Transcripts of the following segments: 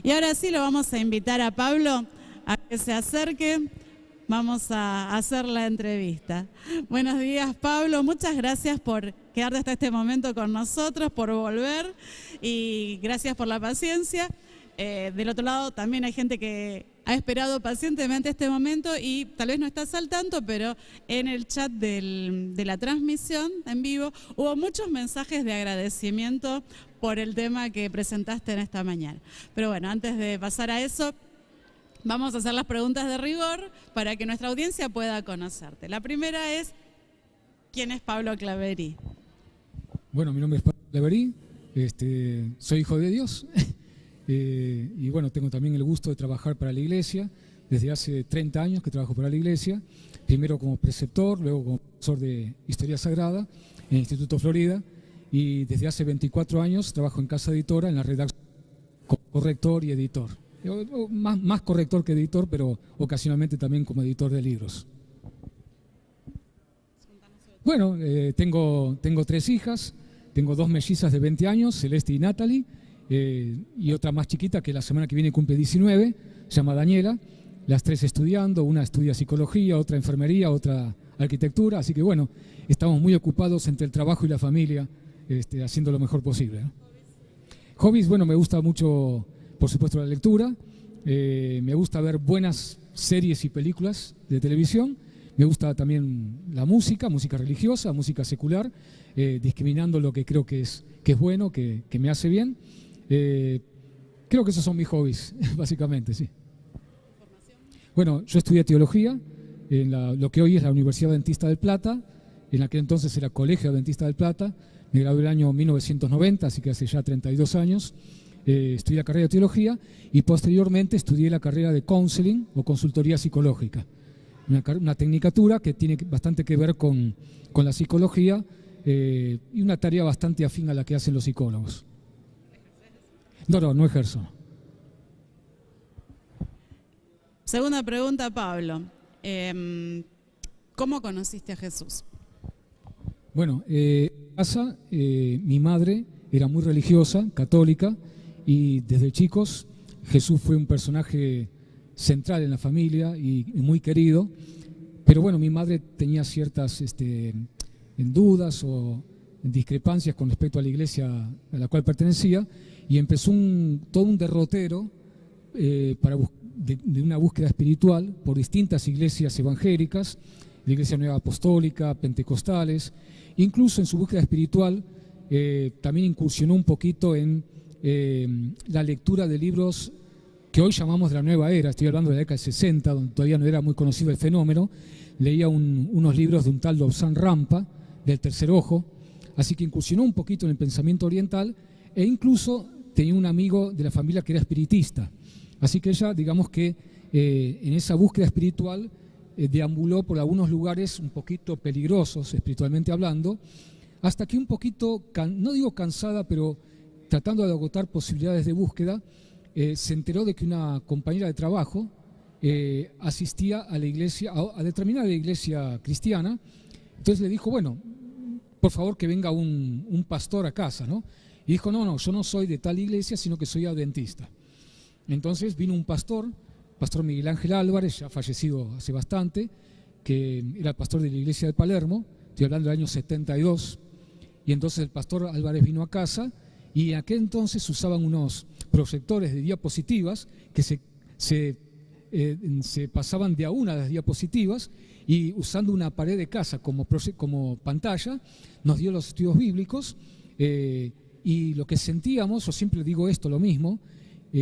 Y ahora sí lo vamos a invitar a Pablo a que se acerque. Vamos a hacer la entrevista. Buenos días, Pablo. Muchas gracias por quedarte hasta este momento con nosotros, por volver y gracias por la paciencia. Del otro lado también hay gente que ha esperado pacientemente este momento y tal vez no estás al tanto, pero en el chat de la transmisión en vivo hubo muchos mensajes de agradecimiento por el tema que presentaste en esta mañana. Pero bueno, antes de pasar a eso, vamos a hacer las preguntas de rigor para que nuestra audiencia pueda conocerte. La primera es, ¿quién es Pablo Claverí? Bueno, mi nombre es Pablo Claverí, soy hijo de Dios y bueno, tengo también el gusto de trabajar para la iglesia. Desde hace 30 años que trabajo para la iglesia, primero como preceptor, luego como profesor de Historia Sagrada en el Instituto Florida y desde hace 24 años trabajo en Casa Editora en la redacción como corrector y editor. Más corrector que editor, pero ocasionalmente también como editor de libros. Bueno, tengo 3 hijas, tengo 2 mellizas de 20 años, Celeste y Natalie, y otra más chiquita que la semana que viene cumple 19, se llama Daniela, las 3 estudiando, una estudia psicología, otra enfermería, otra arquitectura, así que bueno, estamos muy ocupados entre el trabajo y la familia, haciendo lo mejor posible, ¿no? Hobbies, bueno, me gusta mucho, por supuesto, la lectura, me gusta ver buenas series y películas de televisión, me gusta también la música religiosa, música secular, discriminando lo que creo que es bueno, que me hace bien. Creo que esos son mis hobbies, básicamente, sí. Bueno, yo estudié teología en lo que hoy es la Universidad Adventista del Plata, en aquel entonces era Colegio Adventista del Plata, me gradué el año 1990, así que hace ya 32 años. Estudié la carrera de teología y posteriormente estudié la carrera de counseling o consultoría psicológica. Una tecnicatura que tiene bastante que ver con la psicología y una tarea bastante afín a la que hacen los psicólogos. No ejerzo. Segunda pregunta, Pablo. ¿Cómo conociste a Jesús? Bueno, en casa mi madre era muy religiosa, católica, y desde chicos Jesús fue un personaje central en la familia y muy querido, pero bueno, mi madre tenía ciertas dudas o discrepancias con respecto a la iglesia a la cual pertenecía y empezó todo un derrotero de una búsqueda espiritual por distintas iglesias evangélicas, la Iglesia Nueva Apostólica, pentecostales. Incluso en su búsqueda espiritual también incursionó un poquito en la lectura de libros que hoy llamamos de la nueva era. Estoy hablando de la década del 60, donde todavía no era muy conocido el fenómeno. Leía unos libros de un tal Lobsang Rampa, del Tercer Ojo, así que incursionó un poquito en el pensamiento oriental e incluso tenía un amigo de la familia que era espiritista. Así que ella, digamos que en esa búsqueda espiritual deambuló por algunos lugares un poquito peligrosos, espiritualmente hablando, hasta que un poquito, no digo cansada, pero tratando de agotar posibilidades de búsqueda, se enteró de que una compañera de trabajo asistía a la iglesia, a determinada iglesia cristiana. Entonces le dijo, bueno, por favor que venga un pastor a casa, ¿no? Y dijo, no, yo no soy de tal iglesia, sino que soy adventista. Entonces vino un pastor Miguel Ángel Álvarez, ya fallecido hace bastante, que era el pastor de la iglesia de Palermo, estoy hablando del año 72, y entonces el pastor Álvarez vino a casa y en aquel entonces usaban unos proyectores de diapositivas que se pasaban de a una de las diapositivas y usando una pared de casa como pantalla nos dio los estudios bíblicos y lo que sentíamos, yo siempre digo esto lo mismo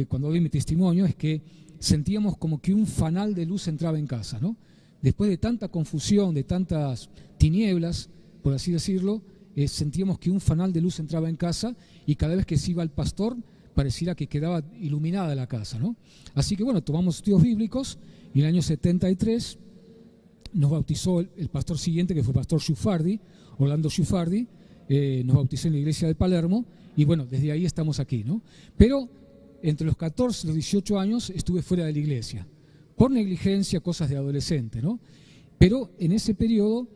cuando doy mi testimonio, es que sentíamos como que un fanal de luz entraba en casa, ¿no? Después de tanta confusión, de tantas tinieblas, por así decirlo, sentíamos que un fanal de luz entraba en casa y cada vez que se iba el pastor pareciera que quedaba iluminada la casa, ¿no? Así que bueno, tomamos estudios bíblicos y en el año 73 nos bautizó el pastor siguiente, que fue el pastor Sciuffardi, Orlando Sciuffardi, nos bautizó en la iglesia de Palermo y bueno, desde ahí estamos aquí, ¿no? Pero entre los 14 y los 18 años estuve fuera de la iglesia, por negligencia, cosas de adolescente, ¿no? Pero en ese periodo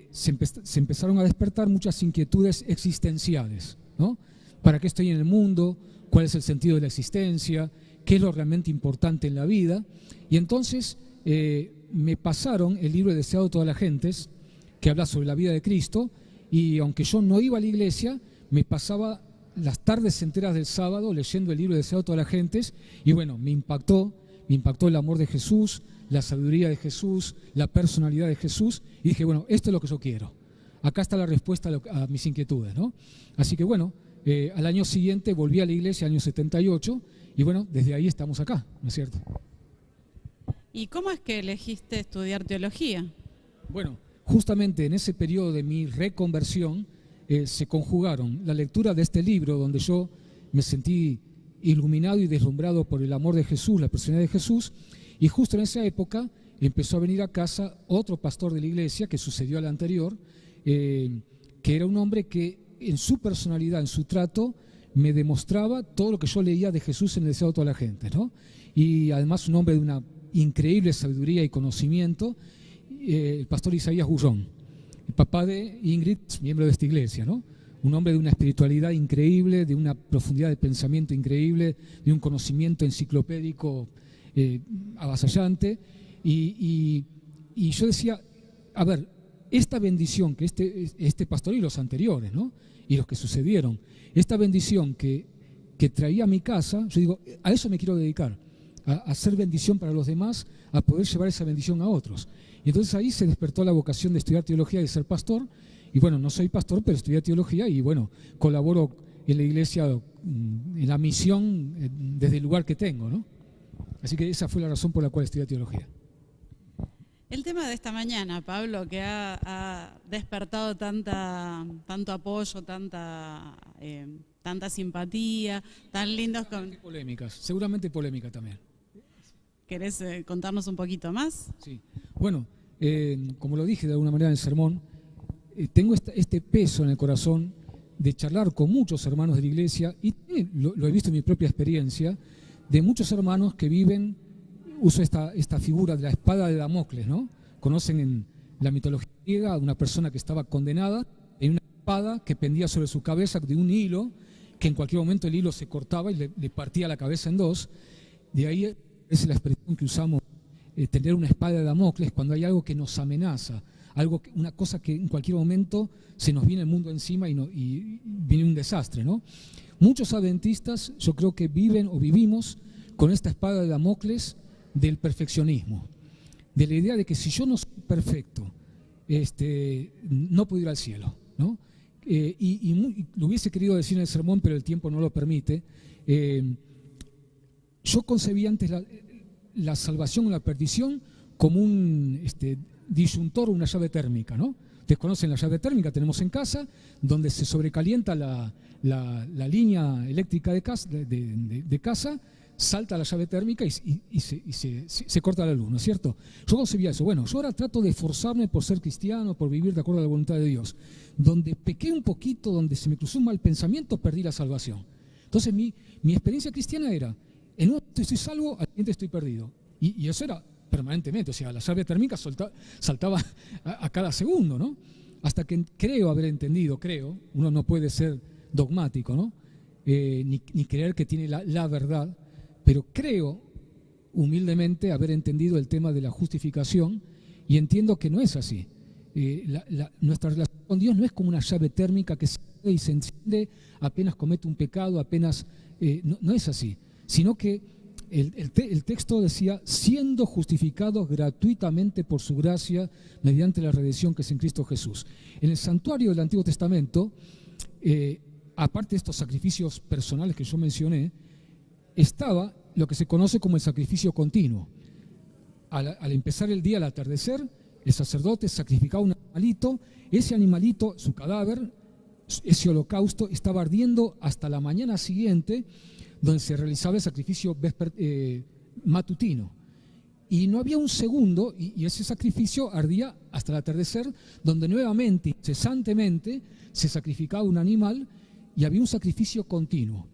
se empezaron a despertar muchas inquietudes existenciales, ¿no? ¿Para qué estoy en el mundo? cuál es el sentido de la existencia, qué es lo realmente importante en la vida. Y entonces me pasaron el libro Deseado de todas las gentes, que habla sobre la vida de Cristo, y aunque yo no iba a la iglesia, me pasaba las tardes enteras del sábado leyendo el libro Deseado de todas las gentes, y bueno, me impactó el amor de Jesús, la sabiduría de Jesús, la personalidad de Jesús, y dije, bueno, esto es lo que yo quiero. Acá está la respuesta a mis inquietudes, ¿no? Así que bueno, al año siguiente volví a la iglesia, año 78, y bueno, desde ahí estamos acá, ¿no es cierto? ¿Y cómo es que elegiste estudiar teología? Bueno, justamente en ese periodo de mi reconversión se conjugaron la lectura de este libro, donde yo me sentí iluminado y deslumbrado por el amor de Jesús, la personalidad de Jesús, y justo en esa época empezó a venir a casa otro pastor de la iglesia, que sucedió al anterior, que era un hombre que en su personalidad, en su trato, me demostraba todo lo que yo leía de Jesús en el Deseado de toda la gente, ¿no? Y además un hombre de una increíble sabiduría y conocimiento, el pastor Isaías Gurrón, el papá de Ingrid, miembro de esta iglesia, ¿no? Un hombre de una espiritualidad increíble, de una profundidad de pensamiento increíble, de un conocimiento enciclopédico avasallante. Y yo decía, a ver, esta bendición que este pastor y los anteriores, ¿no? Y los que sucedieron, esta bendición que traía a mi casa, yo digo, a eso me quiero dedicar, a hacer bendición para los demás, a poder llevar esa bendición a otros. Y entonces ahí se despertó la vocación de estudiar teología y de ser pastor. Y bueno, no soy pastor, pero estudié teología y bueno, colaboro en la iglesia, en la misión, desde el lugar que tengo, ¿no? Así que esa fue la razón por la cual estudié teología. El tema de esta mañana, Pablo, que ha despertado tanto apoyo, tanta simpatía, tan lindos... Polémicas, seguramente polémica también. ¿Querés contarnos un poquito más? Sí, bueno, como lo dije de alguna manera en el sermón, tengo este peso en el corazón de charlar con muchos hermanos de la iglesia, y lo he visto en mi propia experiencia, de muchos hermanos que viven, uso esta figura de la espada de Damocles, ¿no? Conocen en la mitología griega a una persona que estaba condenada en una espada que pendía sobre su cabeza de un hilo, que en cualquier momento el hilo se cortaba y le partía la cabeza en dos. De ahí es la expresión que usamos, tener una espada de Damocles, cuando hay algo que nos amenaza, una cosa que en cualquier momento se nos viene el mundo encima y viene un desastre, ¿no? Muchos adventistas, yo creo que viven o vivimos con esta espada de Damocles del perfeccionismo, de la idea de que si yo no soy perfecto, no puedo ir al cielo, ¿no? Y lo hubiese querido decir en el sermón, pero el tiempo no lo permite. Yo concebí antes la salvación o la perdición como un disyuntor o una llave térmica, ¿no? Ustedes conocen la llave térmica, tenemos en casa, donde se sobrecalienta la línea eléctrica de casa, salta la llave térmica y se corta la luz, ¿no es cierto? Yo concebía eso. Bueno, yo ahora trato de esforzarme por ser cristiano, por vivir de acuerdo a la voluntad de Dios. Donde pequé un poquito, donde se me cruzó un mal pensamiento, perdí la salvación. Entonces mi experiencia cristiana era, en un momento estoy salvo, al siguiente estoy perdido. Y eso era permanentemente, o sea, la llave térmica saltaba a cada segundo, ¿no? Hasta que creo haber entendido, uno no puede ser dogmático, ¿no? Ni creer que tiene la verdad, pero creo humildemente haber entendido el tema de la justificación y entiendo que no es así. Nuestra relación con Dios no es como una llave térmica que se apaga y se enciende apenas comete un pecado, no es así, sino que el texto decía, siendo justificados gratuitamente por su gracia mediante la redención que es en Cristo Jesús. En el santuario del Antiguo Testamento, aparte de estos sacrificios personales que yo mencioné, estaba lo que se conoce como el sacrificio continuo. Al empezar el día, al atardecer, el sacerdote sacrificaba un animalito, ese animalito, su cadáver, ese holocausto, estaba ardiendo hasta la mañana siguiente, donde se realizaba el sacrificio matutino. Y no había un segundo, y ese sacrificio ardía hasta el atardecer, donde nuevamente, incesantemente, se sacrificaba un animal y había un sacrificio continuo.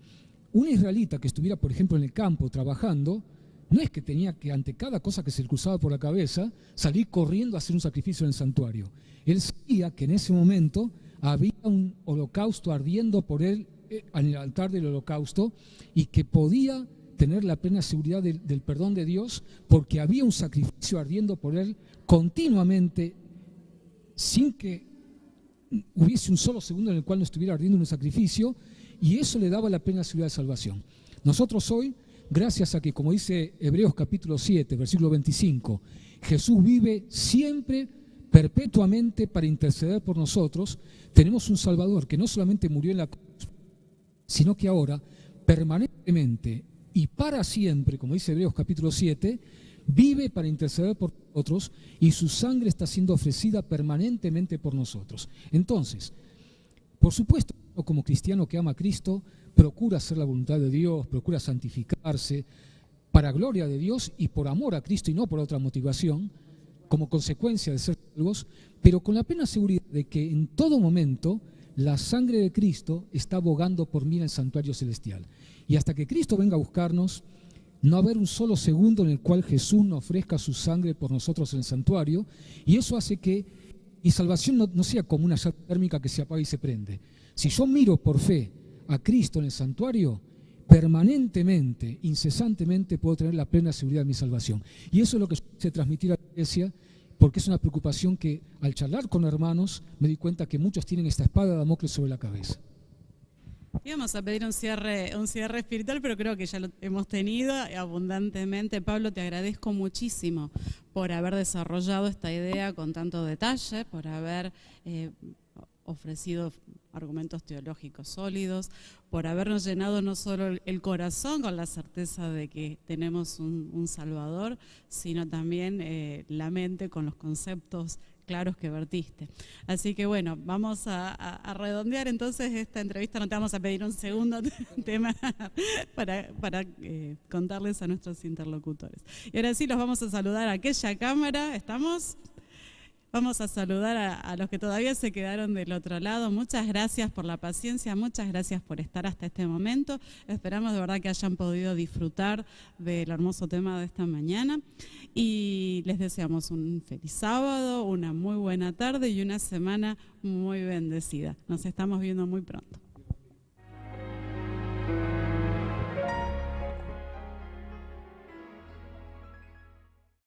Un israelita que estuviera, por ejemplo, en el campo trabajando, no es que tenía que, ante cada cosa que se le cruzaba por la cabeza, salir corriendo a hacer un sacrificio en el santuario. Él sabía que en ese momento había un holocausto ardiendo por él en el altar del holocausto y que podía tener la plena seguridad del perdón de Dios porque había un sacrificio ardiendo por él continuamente, sin que hubiese un solo segundo en el cual no estuviera ardiendo un sacrificio, y eso le daba la plena seguridad de salvación. Nosotros hoy, gracias a que, como dice Hebreos capítulo 7, versículo 25, Jesús vive siempre, perpetuamente, para interceder por nosotros, tenemos un Salvador que no solamente murió en la cruz, sino que ahora, permanentemente y para siempre, como dice Hebreos capítulo 7, vive para interceder por nosotros y su sangre está siendo ofrecida permanentemente por nosotros. Entonces, por supuesto, como cristiano que ama a Cristo, procura hacer la voluntad de Dios, procura santificarse para gloria de Dios y por amor a Cristo y no por otra motivación, como consecuencia de ser salvos, pero con la plena seguridad de que en todo momento la sangre de Cristo está abogando por mí en el santuario celestial. Y hasta que Cristo venga a buscarnos, no haber un solo segundo en el cual Jesús nos ofrezca su sangre por nosotros en el santuario, y eso hace que mi salvación no sea como una llama térmica que se apaga y se prende. Si yo miro por fe a Cristo en el santuario, permanentemente, incesantemente puedo tener la plena seguridad de mi salvación. Y eso es lo que yo quise transmitir a la iglesia, porque es una preocupación que al charlar con hermanos me di cuenta que muchos tienen esta espada de Damocles sobre la cabeza. Íbamos a pedir un cierre espiritual, pero creo que ya lo hemos tenido abundantemente. Pablo, te agradezco muchísimo por haber desarrollado esta idea con tanto detalle, por haber ofrecido argumentos teológicos sólidos, por habernos llenado no solo el corazón con la certeza de que tenemos un Salvador, sino también la mente con los conceptos claros que vertiste. Así que bueno, vamos a redondear entonces esta entrevista. No te vamos a pedir un segundo tema para contarles a nuestros interlocutores. Y ahora sí los vamos a saludar a aquella cámara. ¿Estamos? Vamos a saludar a los que todavía se quedaron del otro lado. Muchas gracias por la paciencia, muchas gracias por estar hasta este momento. Esperamos de verdad que hayan podido disfrutar del hermoso tema de esta mañana. Y les deseamos un feliz sábado, una muy buena tarde y una semana muy bendecida. Nos estamos viendo muy pronto.